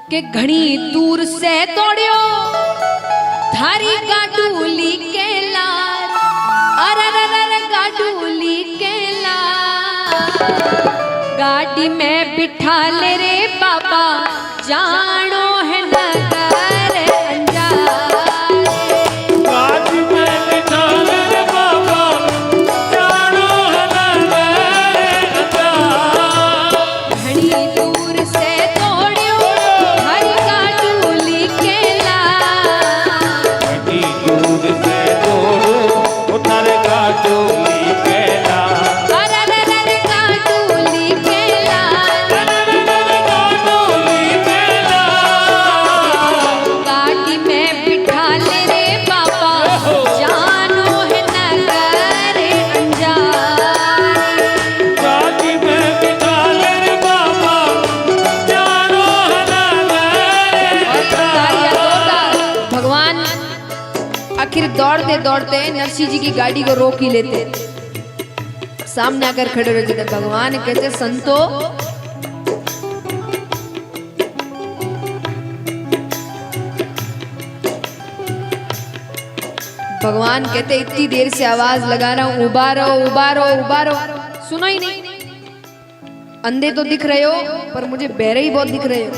के घड़ी दूर से दौड़ियो थारी गाडूली के लार, अरे गाडूली के लार, गाड़ी में बिठा ले रे बाबा जानो है नगर अंजार। गाड़ी में बिठा ले रे बाबा जानो है नगर अंजार। घड़ी दूर से दौड़ियो हर गाडूली के लार, घड़ी दूर से दौड़ो उधर गाडूली के लार, अरे गाडूली के लार, गाडूली के लार। गाड़ी में बिठा ले रे बाबा जानो है नगर अंजार। गाड़ी में बिठा ले रे बाबा जानो है नगर अंजार। भगवान आखिर दौड़ते दौड़ते नरसिंह जी की गाड़ी को रोक ही लेते, सामने आकर खड़े रहते थे। भगवान कहते संतो भगवान कहते इतनी देर से आवाज लगा रहा हूं, उबारो उबारो उबारो, सुनो ही नहीं। अंधे तो दिख रहे हो पर मुझे बहरे ही बहुत दिख रहे हो।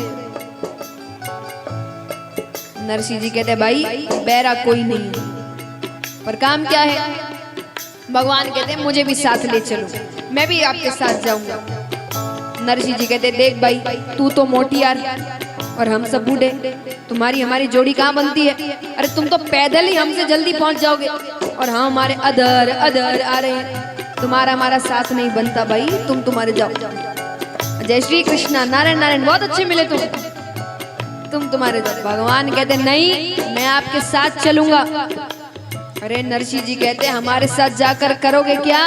नरसिंह जी कहते भाई बहरा कोई नहीं है, पर काम क्या है? भगवान कहते मुझे भी साथ ले चलो, मैं भी आपके साथ जाऊंगा। नरसिंह जी कहते देख भाई तू तो मोटियार और हम सब बूढ़े, तुम्हारी हमारी जोड़ी कहाँ बनती है? अरे तुम तो पैदल ही हमसे जल्दी पहुंच जाओगे और हम हमारे अधर अधर आ रहे हैं, तुम्हारा हमारा साथ नहीं बनता भाई, तुम तुम्हारे जाओ। जय श्री कृष्णा, नारायण नारायण, बहुत अच्छे मिले तुम तुम्हारे जाओ। भगवान कहते नहीं मैं आपके साथ चलूंगा। अरे नरसिंह जी कहते हमारे साथ जाकर करोगे क्या?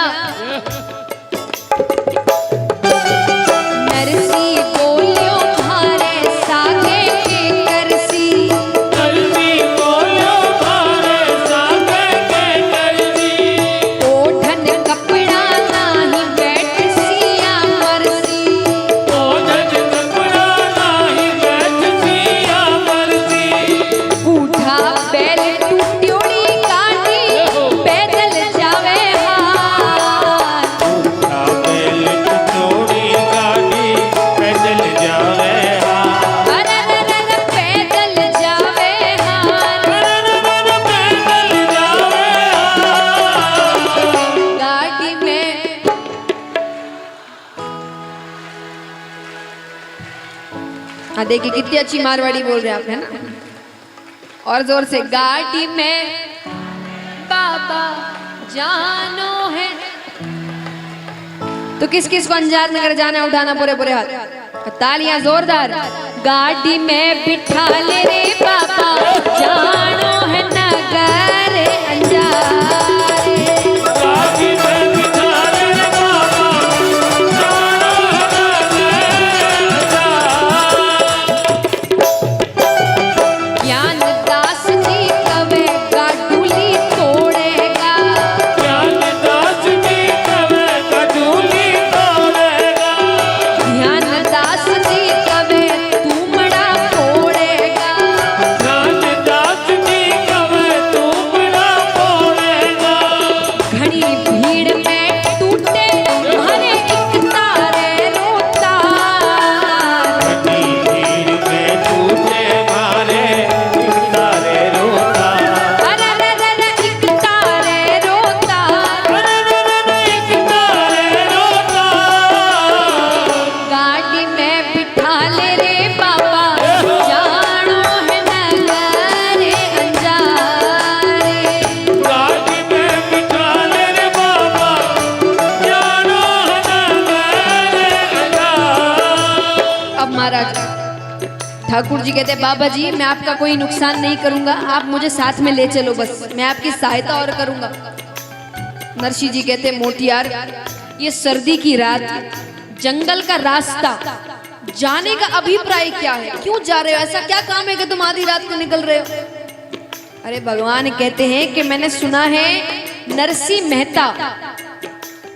नरसिंह बोलियो भारे सागे के करसी, नरसिंह बोलियो भारे सागे के करसी, ओढ़न कपड़ा नाही बैठ सिया मरसी, ओढ़न कपड़ा नाही बैठ सिया मरसी। बूढ़ा बैल टूट्योड़ी गाड़ी पैदल जावे हार, बूढ़ा बैल टूट्योड़ी गाड़ी पैदल जावे हार, अरे पैदल जावे हार, पैदल जावे हार। गाड़ी में हाँ देखिए कितनी अच्छी मारवाड़ी बोल रहे हैं आप, है ना? और जोर से गाड़ी में बाबा जानो है। तो किस किस को अंजार नगर जाना है? उठाना पूरे पूरे हाथ, तालियां जोरदार। गाड़ी में बिठा ले रे बाबा जानो है नगर अंजार। गाड़ी में बिठा ले रे बाबा जानो है नगर अंजार। ज्ञान दास जी कवे गाडूली तोड़ेगा, ज्ञान दास जी कवे गाडूली तोड़ेगा, ज्ञान दास जी कवे तुमड़ा फोड़ेगा, ज्ञान दास जी कवे तुमड़ा फोड़ेगा। घड़ी भीड़ में टूटे हरे एक तारे रोता, घड़ी भीड़ में टूटे मारे एक तारे रोता, अरे एक तारे रोता, एक तारे रोता। गाड़ी में बिठा ले रे बाबा जानो है नगर अंजार। गाड़ी में बिठा ले रे बाबा जानो है नगर अंजार। अब महाराज ठाकुर जी कहते बाबा जी मैं आपका कोई नुकसान नहीं करूंगा, आप मुझे साथ में ले चलो, बस मैं आपकी सहायता और करूंगा। नरसिंह जी कहते मोटियार ये सर्दी की रात, जंगल का रास्ता, जाने का अभिप्राय क्या है? क्यों जा रहे हो? ऐसा क्या काम है कि तुम आधी रात को निकल रहे हो? अरे भगवान कहते हैं कि मैंने सुना है नरसिंह मेहता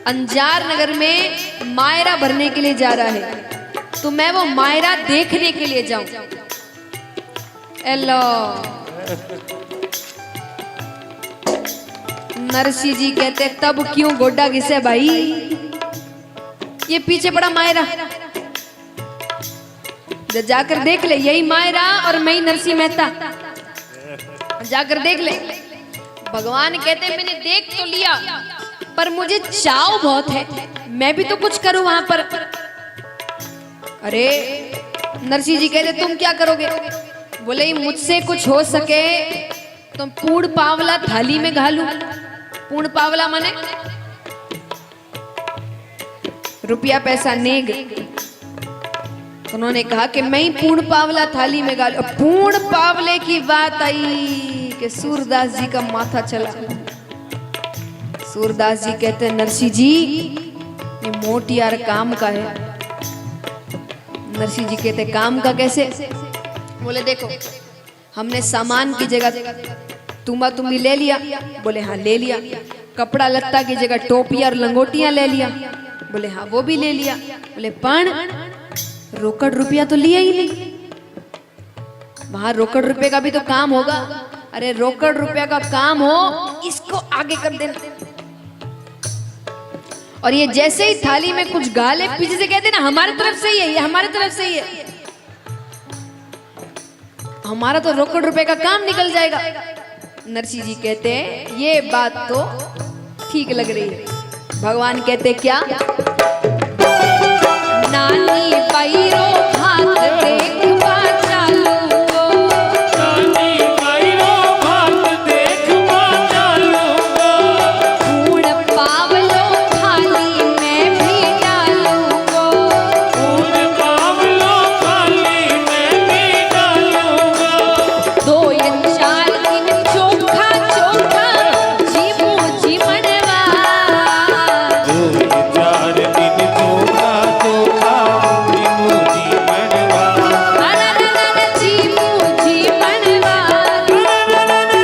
अंजार नगर में मायरा भरने के लिए जा रहा है, तो मैं वो मायरा देखने के लिए जाऊं। एलो नरसी जी कहते तब क्यों गोड्डा घिसे भाई, ये पीछे पड़ा मायरा, जाकर देख ले, यही मायरा और मैं ही नरसी मेहता, जाकर देख ले। भगवान कहते मैंने देख तो लिया पर मुझे चाव बहुत है, मैं भी तो कुछ करूं वहां पर। अरे नरसी जी कहते तुम क्या करोगे? बोले मुझसे कुछ हो सके तो पूर्ण पावला थाली में घालूं। पूर्ण पावला माने रुपया पैसा नेग। उन्होंने कहा कि मैं ही पूर्ण पावला थाली में घालूं। पूर्ण पावले की बात आई कि सूरदास जी का माथा चला। सूरदास जी कहते नरसी जी ये मोटियार काम का है। नरसी जी कहते काम का कैसे? बोले देखो हमने सामान की जगह तुम्बा तुम्बी ले लिया। बोले हाँ ले लिया। कपड़ा लत्ता की जगह टोपियां और लंगोटियां ले लिया। बोले हाँ वो भी ले लिया। बोले पण रोकड़ रुपया तो लिया ही नहीं, वहां रोकड़ रुपये का भी तो काम होगा। अरे रोकड़ रुपया का काम हो इसको आगे कर देना। और ये जैसे ही थाली में कुछ गाले पीछे से कहते ना हमारी तरफ से ही है, ये हमारी तरफ से ही है, हमारा तो रोकड़ रुपए का काम निकल जाएगा। नरसी जी कहते हैं ये बात तो ठीक लग रही है। भगवान कहते क्या? नानी पैरो हाथ देखवा चालू गो, नानी पैरो हाथ देखवा चालू गो, पूर्ण पावलो थाली में भी डालू गो, पूर्ण पावलो थाली में भी डालू गो, 2 या 4 दिन चोखा चोखा जीमू जी मनवा, 2 या 4 दिन चोखा चोखा जीमू जी मनवा, जीमू जी मनवा।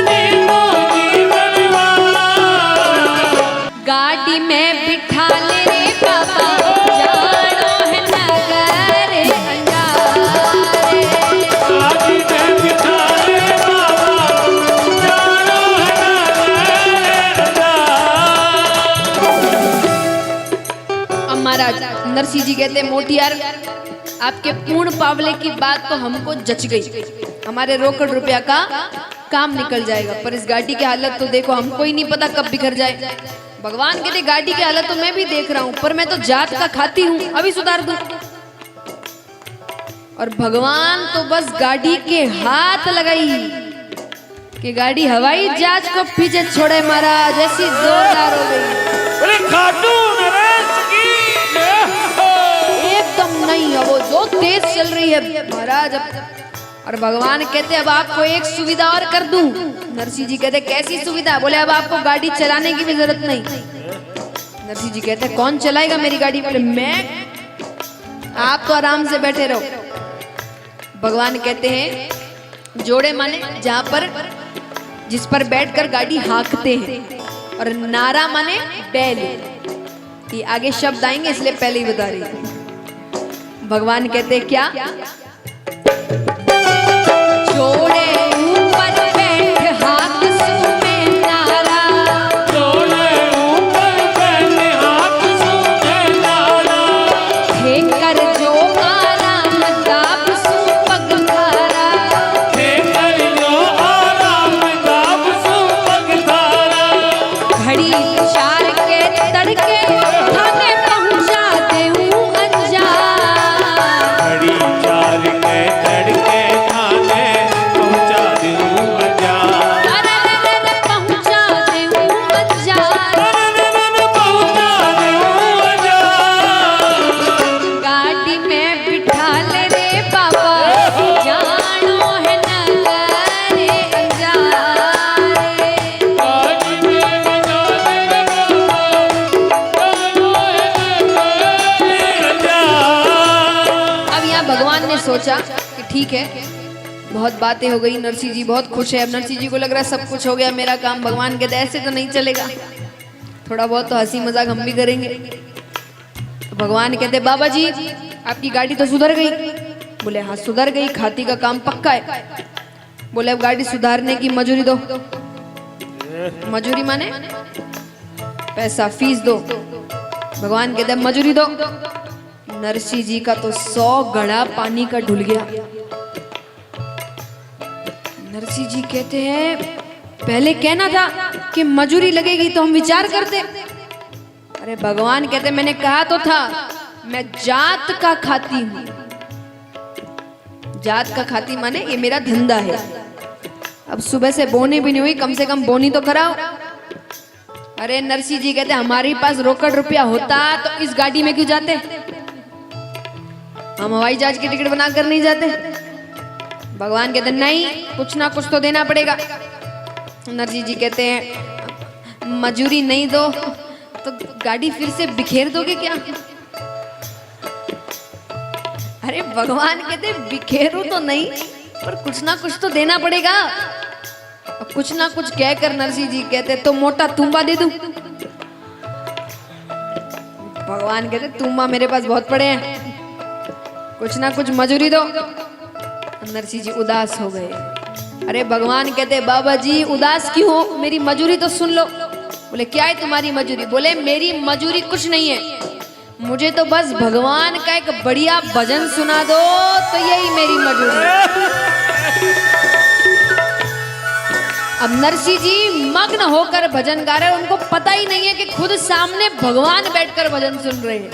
जीमू जी मनवा। गाड़ी में बिठा ले रे बाबा जानो है नगर अंगारे, गाड़ी में बिठा ले बाबा जानो है अब महाराज नरसी जी कहते मोटियार आपके पूर्ण पावले की बात तो हमको जच गई, हमारे रोकड़ रुपया का काम निकल जाएगा। पर इस गाड़ी की हालत तो देखो, हमको ही नहीं पता कब बिखर जाए। भगवान कहते गाड़ी की हालत तो मैं भी देख रहा हूं, पर मैं तो जात का खाती हूं, अभी सुधार दूं। और भगवान तो बस गाड़ी के हाथ लगाई कि गाड़ी हवाई जहाज को पीछे छोड़े महाराज, ऐसी जोरदार हो गई। अरे खाटू नरेश की जय हो। एकदम नहीं है वो जो तेज चल रही है महाराज। और भगवान कहते अब आपको एक सुविधा और कर दूं। नरसी जी कहते कैसी सुविधा? बोले अब आपको गाड़ी चलाने की भी जरूरत नहीं। नरसी जी कहते कौन चलाएगा मेरी गाड़ी? बोले मैं, आप तो आराम से बैठे रहो। भगवान कहते हैं जोड़े माने जहां पर जिस पर बैठकर गाड़ी हाँकते हैं, और नारा माने बैल। ये आगे शब्द आएंगे इसलिए पहले ही बता रही हूं। भगवान कहते क्या? जोड़े ऊपर बैठ हाथ सूमे नारा, जोड़े ऊपर बैठे हाथ सूमे नारा, हे कर जो आराम दाब सू पग धारा, हे कर जो आराम दाब सू पग धारा, घड़ी 4 के तड़के थाने पहुंचा देऊं अंजार, घड़ी 4 के तड़के थाने पहुंचा दूं अंजार, अरे पहुंचा देऊं अंजार। पहुंचा दूं अंजार। गाड़ी में बिठा ले रे बाबा जानो है नगर अंजारे, गाड़ी में बिठा ले बाबा जानो है अंजार। अब यहाँ भगवान ने सोचा कि ठीक है बहुत बातें हो गई, नरसी जी बहुत खुश है। अब नरसी जी को लग रहा है सब कुछ हो गया मेरा काम। भगवान कहते ऐसे तो नहीं चलेगा, थोड़ा बहुत तो हंसी मजाक हम भी करेंगे। तो भगवान कहते बाबा जी आपकी गाड़ी तो सुधर गई। बोले हाँ सुधर गई, खाती का काम पक्का है। बोले अब गाड़ी सुधारने की मजूरी दो। मजूरी माने पैसा, फीस दो। भगवान कहते मजूरी दो। नरसिंह जी का तो 100 घड़ा पानी का ढुल गया। नरसिंह जी कहते हैं पहले कहना था कि मजूरी लगेगी तो हम विचार करते। अरे भगवान कहते मैंने कहा तो था मैं जात का खाती हूं। जात का खाती माने ये मेरा धंधा है। अब सुबह से बोनी भी नहीं हुई, कम से कम बोनी तो कराओ। अरे नरसिंह जी कहते हमारे पास रोकड़ रुपया होता तो इस गाड़ी में क्यों जाते, हम हवाई जहाज की टिकट बनाकर नहीं जाते। भगवान कहते नहीं, कुछ ना कुछ तो देना पड़ेगा। नरसिंह जी कहते हैं मजूरी नहीं दो तो गाड़ी फिर से बिखेर दोगे क्या। अरे भगवान कहते बिखेरू तो नहीं पर कुछ ना कुछ तो देना पड़ेगा। कुछ ना कुछ कहकर नरसिंह जी कहते तो मोटा तुम्बा दे दूं। भगवान कहते तुम्बा मेरे पास बहुत पड़े हैं, कुछ ना कुछ मजूरी दो। नरसिंह जी उदास हो गए। अरे भगवान कहते बाबा जी उदास क्यों हो, मेरी मजूरी तो सुन लो। बोले क्या है तुम्हारी मजूरी। बोले मेरी मजूरी कुछ नहीं है, मुझे तो बस भगवान का एक बढ़िया भजन सुना दो तो यही मेरी मजूरी है। अब नरसिंह जी मग्न होकर भजन गा रहे हैं, उनको पता ही नहीं है कि खुद सामने भगवान बैठकर भजन सुन रहे हैं।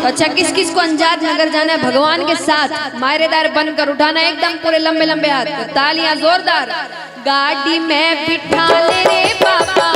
अच्छा किस किस को अंजाद नगर जाना है भगवान के साथ, मायरेदार बनकर उठाना एकदम पूरे लंबे लंबे हाथ, तालियां जोरदार। गाड़ी में बिठा ले रे पापा